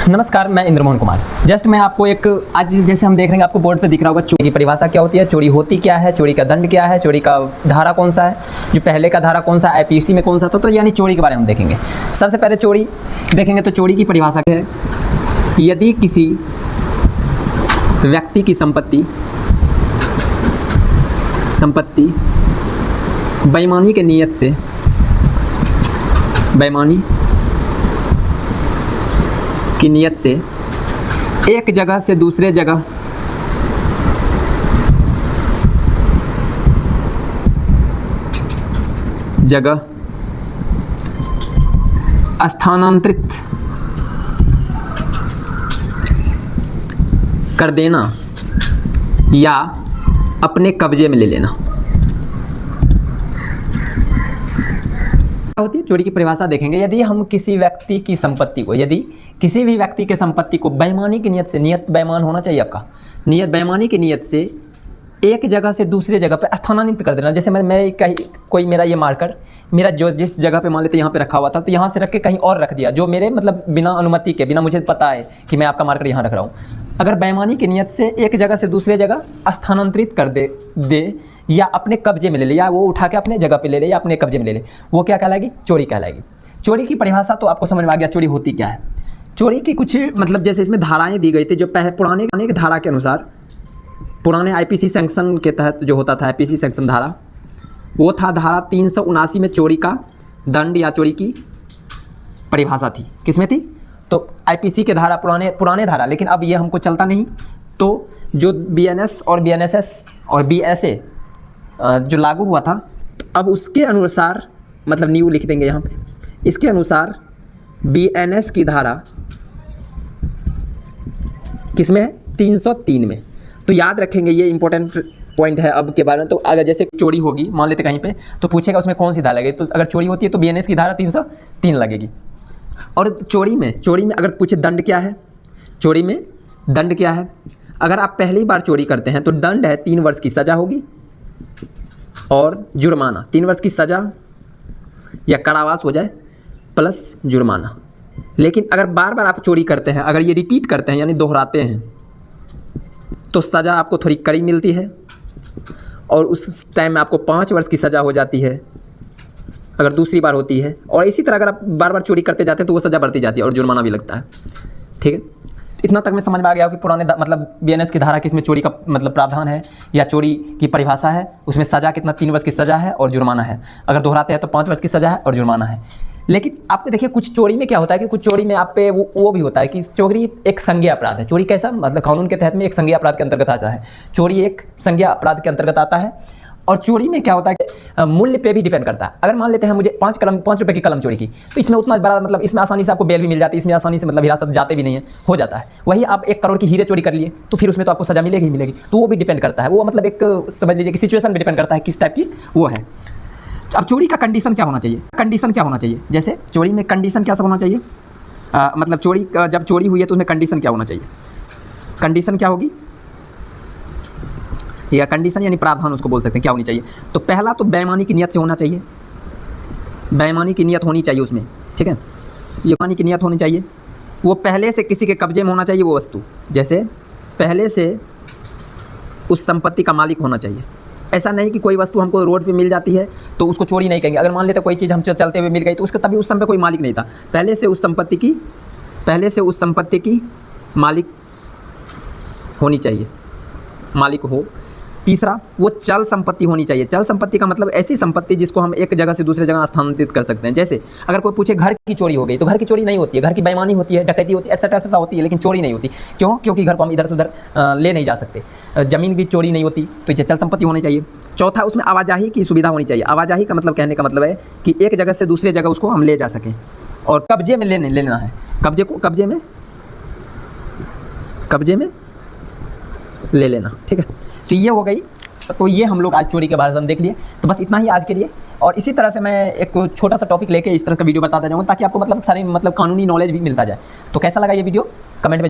नमस्कार, मैं इंद्र मोहन कुमार। जस्ट मैं आपको एक आज जैसे हम देख रहे हैं, आपको बोर्ड पे दिख रहा होगा चोरी की परिभाषा क्या होती है, चोरी होती क्या है, चोरी का दंड क्या है, चोरी का धारा कौन सा है, जो पहले का धारा कौन सा आईपीसी में कौन सा था। तो यानी चोरी के बारे में हम देखेंगे। सबसे पहले चोरी देखेंगे तो चोरी की परिभाषा क्या है। यदि किसी व्यक्ति की संपत्ति बेईमानी की नीयत से एक जगह से दूसरे जगह स्थानांतरित कर देना या अपने कब्जे में ले लेना होती है। चोरी की परिभाषा देखेंगे। यदि हम किसी व्यक्ति की संपत्ति को, यदि किसी भी व्यक्ति के संपत्ति को बेईमानी की नीयत से, नियत बेईमान होना चाहिए आपका, नियत बेईमानी की नीयत से एक जगह से दूसरे जगह पे स्थानांतरित कर देना। जैसे मैं कोई मेरा ये मार्कर मेरा जो जिस जगह पे मान लेते यहाँ पे रखा हुआ था, तो यहाँ से रख के कहीं और रख दिया, जो मेरे मतलब बिना अनुमति के, बिना मुझे पता है कि मैं आपका मार्कर यहाँ रख रहा हूँ। अगर बेईमानी की नीयत से एक जगह से दूसरे जगह स्थानांतरित कर दे या अपने कब्जे में ले ले, या वो उठा के अपने जगह पे ले ले या अपने कब्जे में ले ले, वो क्या कहलाएगी? चोरी कहलाएगी। चोरी की परिभाषा तो आपको समझ में आ गया, चोरी होती क्या है। चोरी की कुछ मतलब जैसे इसमें धाराएं दी गई थी, जो पुराने धारा के अनुसार, पुराने आईपीसी सैंक्शन के तहत जो होता था, आईपीसी सैंक्शन धारा, वो था धारा 379 में चोरी का दंड या चोरी की परिभाषा थी। किसमें थी? तो आईपीसी के धारा, पुराने धारा, लेकिन अब ये हमको चलता नहीं। तो जो बीएनएस और बीएनएसएस और बीएसए जो लागू हुआ था, अब उसके अनुसार, मतलब न्यू लिख देंगे यहाँ पे, इसके अनुसार बीएनएस की धारा किसमें है? 303 में। तो याद रखेंगे, ये इंपॉर्टेंट पॉइंट है अब के बारे में। तो अगर जैसे चोरी होगी मान लेते कहीं पे, तो पूछेगा उसमें कौन सी धारा लगेगी। तो अगर चोरी होती है तो बीएनएस की धारा 303 लगेगी। और चोरी में अगर पूछे दंड क्या है, चोरी में दंड क्या है? अगर आप पहली बार चोरी करते हैं तो दंड है 3 वर्ष की सज़ा होगी और जुर्माना, 3 वर्ष की सज़ा या कारावास हो जाए प्लस जुर्माना। लेकिन अगर बार बार आप चोरी करते हैं, अगर ये रिपीट करते हैं यानी दोहराते हैं, तो सज़ा आपको थोड़ी कड़ी मिलती है और उस टाइम में आपको 5 वर्ष की सज़ा हो जाती है अगर दूसरी बार होती है। और इसी तरह अगर आप बार बार चोरी करते जाते हैं तो वो सज़ा बढ़ती जाती है और जुर्माना भी लगता है। ठीक है, इतना तक में समझ में आ गया कि पुराने मतलब बीएनएस की धारा किसमें चोरी का मतलब प्रावधान है या चोरी की परिभाषा है, उसमें सज़ा कितना, 3 वर्ष की सज़ा है और जुर्माना है। अगर दोहराते हैं तो 5 वर्ष की सज़ा है और जुर्माना है। लेकिन आपको देखिए, कुछ चोरी में क्या होता है कि कुछ चोरी में आप पे वो भी होता है कि चोरी एक संज्ञेय अपराध है। चोरी कैसा, मतलब कानून के तहत में एक संज्ञेय अपराध के अंतर्गत आता है। चोरी एक संज्ञेय अपराध के अंतर्गत आता है। और चोरी में क्या होता है कि मूल्य पे भी डिपेंड करता है। अगर मान लेते हैं मुझे 5 रुपए की कलम चोरी की, तो इसमें उतना बड़ा मतलब इसमें आसानी से आपको बेल भी मिल जाती है, इसमें आसानी से मतलब हिरासत जाते भी नहीं है, हो जाता है। वही आप 1 करोड़ की हीरे चोरी कर लिए तो फिर उसमें तो आपको सज़ा मिलेगी ही मिलेगी। तो वो भी डिपेंड करता है, वो मतलब एक समझ लीजिए कि सिचुएशन भी डिपेंड करता है किस टाइप की वो है। अब चोरी का कंडीशन क्या होना चाहिए? जैसे चोरी में कंडीशन क्या सब होना चाहिए? मतलब जब चोरी हुई है तो उसमें कंडीशन क्या होना चाहिए? कंडीशन क्या होगी, या कंडीशन यानी प्रावधान उसको बोल सकते हैं, क्या होनी चाहिए? तो पहला तो बेईमानी की नियत से होना चाहिए, बेईमानी की नियत होनी चाहिए उसमें। ठीक है, ये बेईमानी की नियत होनी चाहिए। वो पहले से किसी के कब्जे में होना चाहिए वो वस्तु, जैसे पहले से उस संपत्ति का मालिक होना चाहिए। ऐसा नहीं कि कोई वस्तु हमको रोड पे मिल जाती है तो उसको चोरी नहीं कहेंगे। अगर मान लेते कोई चीज़ हमसे चलते हुए मिल गई तो उसका तभी उस समय कोई मालिक नहीं था, पहले से उस संपत्ति की मालिक होनी चाहिए, मालिक हो। तीसरा, वो चल संपत्ति होनी चाहिए। चल संपत्ति का मतलब ऐसी संपत्ति जिसको हम एक जगह से दूसरे जगह स्थानांतरित कर सकते हैं। जैसे अगर कोई पूछे घर की चोरी हो गई, तो घर की चोरी नहीं होती है, घर की बेईमानी होती है, डकैती होती है, एक्सेट्रा होती है, लेकिन चोरी नहीं होती। क्यों? क्योंकि घर को हम इधर से उधर ले नहीं जा सकते। ज़मीन भी चोरी नहीं होती, तो ये चल संपत्ति होनी चाहिए। चौथा, उसमें आवाजाही की सुविधा होनी चाहिए। आवाजाही का मतलब, कहने का मतलब है कि एक जगह से दूसरे जगह उसको हम ले जा सकें। और कब्जे में लेना है, कब्जे में ले लेना। ठीक है, तो ये हो गई। तो ये हम लोग आज चोरी के बारे में देख लिए। तो बस इतना ही आज के लिए। और इसी तरह से मैं एक छोटा सा टॉपिक लेके इस तरह का वीडियो बताता जाऊँगा, ताकि आपको मतलब सारे मतलब कानूनी नॉलेज भी मिलता जाए। तो कैसा लगा ये वीडियो कमेंट में